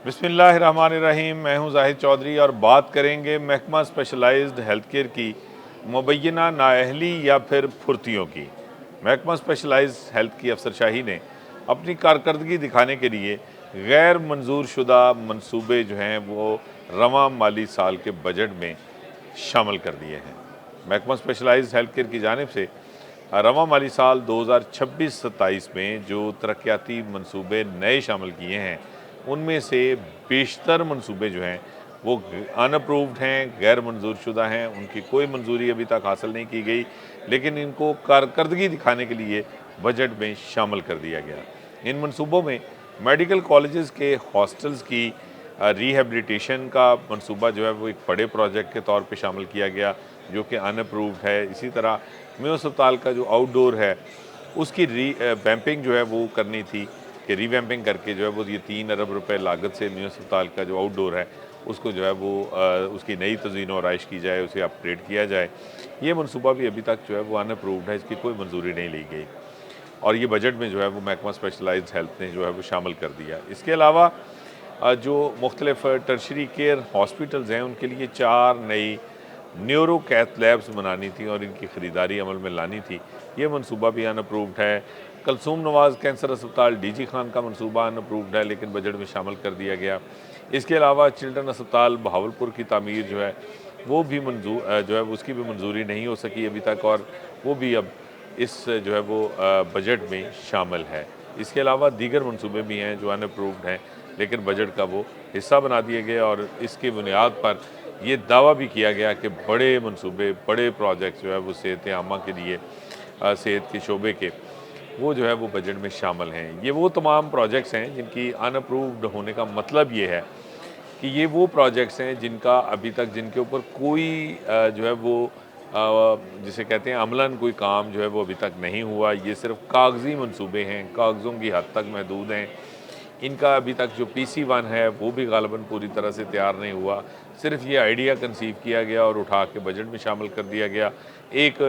بسم اللہ الرحمن الرحیم۔ میں ہوں زاہد چودھری اور بات کریں گے محکمہ اسپیشلائزڈ ہیلتھ کیئر کی مبینہ نااہلی یا پھر پھرتیوں کی۔ محکمہ اسپیشلائزڈ ہیلتھ کی افسر شاہی نے اپنی کارکردگی دکھانے کے لیے غیر منظور شدہ منصوبے جو ہیں وہ رواں مالی سال کے بجٹ میں شامل کر دیے ہیں۔ محکمہ اسپیشلائزڈ ہیلتھ کیئر کی جانب سے رواں مالی سال 2026-27 میں جو ترقیاتی منصوبے نئے شامل کیے ہیں ان میں سے بیشتر منصوبے جو ہیں وہ ان اپرووڈ ہیں، غیر منظور شدہ ہیں، ان کی کوئی منظوری ابھی تک حاصل نہیں کی گئی، لیکن ان کو کارکردگی دکھانے کے لیے بجٹ میں شامل کر دیا گیا۔ ان منصوبوں میں میڈیکل کالجز کے ہاسٹلز کی ریہیبلیٹیشن کا منصوبہ جو ہے وہ ایک بڑے پروجیکٹ کے طور پہ شامل کیا گیا جو کہ ان اپرووڈ ہے۔ اسی طرح میو اسپتال کا جو آؤٹ ڈور ہے اس کی ویمپنگ جو ہے وہ کرنی تھی کہ ری ویمپنگ کر کے جو ہے وہ یہ 3 ارب روپے لاگت سے میو اسپتال کا جو آؤٹ ڈور ہے اس کو جو ہے وہ اس کی نئی تزئین و آرائش کی جائے، اسے اپ گریڈ کیا جائے۔ یہ منصوبہ بھی ابھی تک جو ہے وہ ان اپرووڈ ہے، اس کی کوئی منظوری نہیں لی گئی اور یہ بجٹ میں جو ہے وہ محکمہ اسپیشلائزڈ ہیلتھ نے جو ہے وہ شامل کر دیا۔ اس کے علاوہ جو مختلف ٹرشری کیئر ہاسپٹلز ہیں ان کے لیے 4 نئی نیورو کیتھ لیبز بنانی تھی اور ان کی خریداری عمل میں لانی تھی۔ یہ منصوبہ بھی ان اپرووڈ ہے۔ کلثوم نواز کینسر اسپتال ڈی جی خان کا منصوبہ ان اپرووڈ ہے لیکن بجٹ میں شامل کر دیا گیا۔ اس کے علاوہ چلڈرن اسپتال بہاولپور کی تعمیر جو ہے وہ بھی جو ہے اس کی بھی منظوری نہیں ہو سکی ابھی تک اور وہ بھی اب اس جو ہے وہ بجٹ میں شامل ہے۔ اس کے علاوہ دیگر منصوبے بھی ہیں جو ان اپرووڈ ہیں لیکن بجٹ کا وہ حصہ بنا دیے گئے اور اس کی بنیاد پر یہ دعویٰ بھی کیا گیا کہ بڑے منصوبے، بڑے پروجیکٹس جو ہے وہ صحت عامہ کے لیے، صحت کے شعبے کے، وہ جو ہے وہ بجٹ میں شامل ہیں۔ یہ وہ تمام پروجیکٹس ہیں جن کی ان اپرووڈ ہونے کا مطلب یہ ہے کہ یہ وہ پروجیکٹس ہیں جن کا ابھی تک جن کے اوپر کوئی جو ہے وہ جسے کہتے ہیں عملاً کوئی کام جو ہے وہ ابھی تک نہیں ہوا۔ یہ صرف کاغذی منصوبے ہیں، کاغذوں کی حد تک محدود ہیں۔ ان کا ابھی تک جو PC1 ہے وہ بھی غالباً پوری طرح سے تیار نہیں ہوا، صرف یہ آئیڈیا کنسیو کیا گیا اور اٹھا کے بجٹ میں شامل کر دیا گیا۔ ایک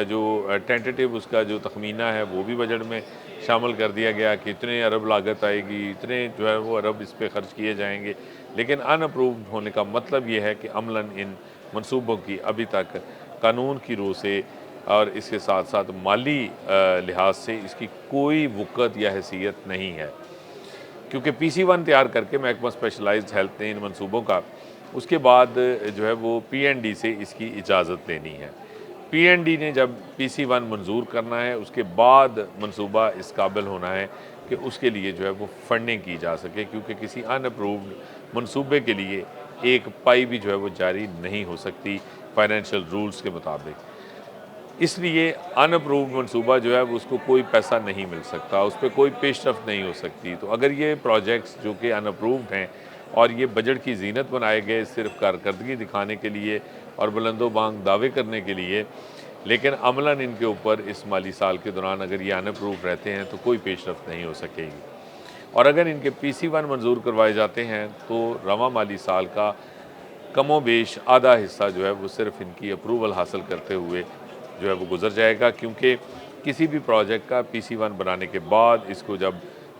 جو ٹینٹیٹیو اس کا جو تخمینہ ہے وہ بھی بجٹ میں شامل کر دیا گیا کہ اتنے ارب لاگت آئے گی، اتنے جو ہے وہ ارب اس پہ خرچ کیے جائیں گے، لیکن ان اپرووڈ ہونے کا مطلب یہ ہے کہ عملاً ان منصوبوں کی ابھی تک قانون کی روح سے اور اس کے ساتھ ساتھ مالی لحاظ سے اس کی کوئی وقت یا حیثیت نہیں ہے، کیونکہ PC1 تیار کر کے محکمہ اسپیشلائزڈ ہیلتھ نے ان منصوبوں کا اس کے بعد جو ہے وہ PND سے اس کی اجازت لینی ہے۔ PND نے جب PC1 منظور کرنا ہے اس کے بعد منصوبہ اس قابل ہونا ہے کہ اس کے لیے جو ہے وہ فنڈنگ کی جا سکے، کیونکہ کسی ان اپرووڈ منصوبے کے لیے ایک پائی بھی جو ہے وہ جاری نہیں ہو سکتی فائنینشیل رولز کے مطابق۔ اس لیے ان اپرووڈ منصوبہ جو ہے وہ اس کو کوئی پیسہ نہیں مل سکتا، اس پہ کوئی پیش رفت نہیں ہو سکتی۔ تو اگر یہ پروجیکٹس جو کہ ان اپرووڈ ہیں اور یہ بجٹ کی زینت بنائے گئے صرف کارکردگی دکھانے کے لیے اور بلند و بانگ دعوے کرنے کے لیے، لیکن عملاً ان کے اوپر اس مالی سال کے دوران اگر یہ ان اپرووڈ رہتے ہیں تو کوئی پیش رفت نہیں ہو سکے گی، اور اگر ان کے PC1 منظور کروائے جاتے ہیں تو رواں مالی سال کا کم و بیش آدھا حصہ جو ہے وہ صرف ان کی اپروول حاصل کرتے ہوئے جو ہے وہ گزر جائے گا، کیونکہ کسی بھی پروجیکٹ کا PC1 بنانے کے بعد اس کو جب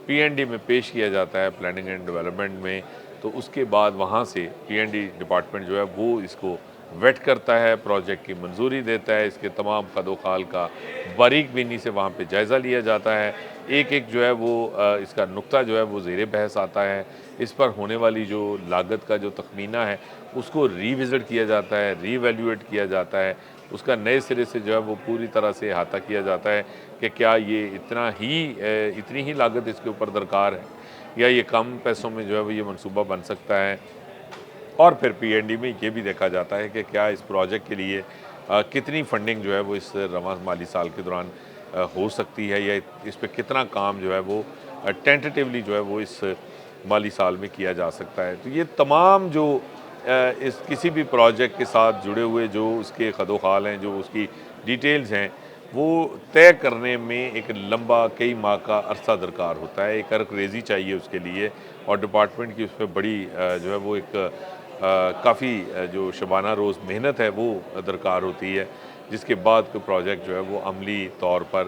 PND میں پیش کیا جاتا ہے پلاننگ اینڈ ڈیولپمنٹ میں، تو اس کے بعد وہاں سے PND ڈپارٹمنٹ جو ہے وہ اس کو ویٹ کرتا ہے، پروجیکٹ کی منظوری دیتا ہے، اس کے تمام خد و خال کا باریک بینی سے وہاں پہ جائزہ لیا جاتا ہے، ایک ایک جو ہے وہ اس کا نقطہ جو ہے وہ زیر بحث آتا ہے، اس پر ہونے والی جو لاگت کا جو تخمینہ ہے اس کو ری وزٹ کیا جاتا ہے، ری ایویلیویٹ کیا جاتا ہے، اس کا نئے سرے سے جو ہے وہ پوری طرح سے احاطہ کیا جاتا ہے کہ کیا یہ اتنی ہی لاگت اس کے اوپر درکار ہے یا یہ کم پیسوں میں جو ہے وہ یہ منصوبہ بن سکتا ہے، اور پھر PND میں یہ بھی دیکھا جاتا ہے کہ کیا اس پروجیکٹ کے لیے کتنی فنڈنگ جو ہے وہ اس رواں مالی سال کے دوران ہو سکتی ہے، یا اس پہ کتنا کام جو ہے وہ ٹینٹیٹیولی جو ہے وہ اس مالی سال میں کیا جا سکتا ہے۔ تو یہ تمام جو اس کسی بھی پروجیکٹ کے ساتھ جڑے ہوئے جو اس کے خد و خال ہیں، جو اس کی ڈیٹیلز ہیں، وہ طے کرنے میں ایک لمبا کئی ماہ کا عرصہ درکار ہوتا ہے، ایک عرق ریزی چاہیے اس کے لیے، اور ڈپارٹمنٹ کی اس پہ بڑی جو ہے وہ ایک کافی جو شبانہ روز محنت ہے وہ درکار ہوتی ہے، جس کے بعد کوئی پروجیکٹ جو ہے وہ عملی طور پر